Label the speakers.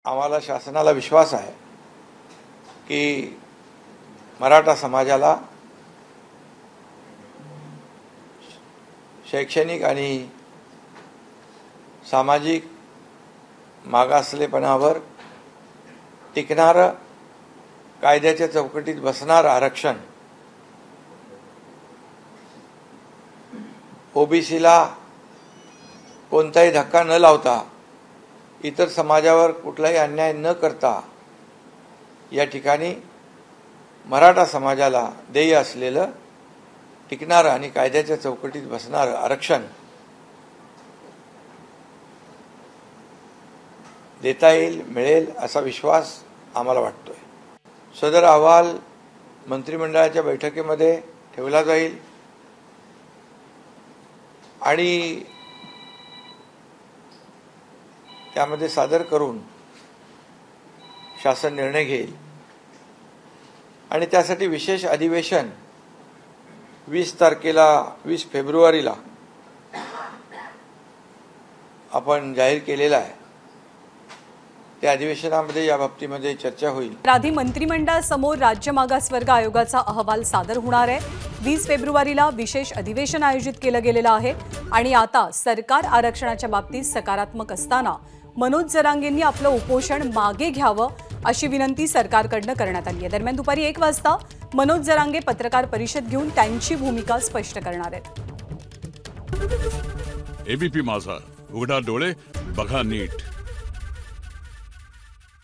Speaker 1: आम्हाला शासनाला विश्वास आहे की मराठा समाजाला शैक्षणिक आणि सामाजिक मागासलेपणावर टिकणारं कायद्याच्या चौकटीत बसणारं आरक्षण ओबीसीला कोणताही धक्का न लावता इतर समाजावर कुठलाही अन्याय न करता या ठिकाणी मराठा समाजाला देय असलेलं टिकणारं आणि कायद्याच्या चौकटीत बसणारं आरक्षण देता येईल, मिळेल असा विश्वास आम्हाला वाटतोय। सदर अहवाल मंत्रिमंडळाच्या बैठकीमध्ये ठेवला जाईल आणि त्यामध्ये सादर करून शासन निर्णय घेईल आणि त्यासाठी विशेष अधिवेशन 20 फेब्रुवारीला आपण जाहीर केलेला आहे। त्या अधिवेशनामध्ये या बाबतीमध्ये चर्चा होईल।
Speaker 2: आधी मंत्रिमंडळासमोर राज्य मागासवर्ग आयोगाचा अहवाल सादर होणार आहे। 20 फेब्रुवारीला विशेष अधिवेशन आयोजित केलं गेलेलं आहे आणि आता सरकार आरक्षणाच्या बाबतीत सकारात्मक असताना मनोज जरांगेंनी आपलं उपोषण मागे घ्यावं अशी विनंती सरकारकडून करण्यात आली आहे। दरम्यान दुपारी 1 वाजता मनोज जरांगे पत्रकार परिषद घेऊन त्यांची भूमिका स्पष्ट करणार आहेत।
Speaker 3: एबीपी माझा, उघडा डोळे बघा नीट।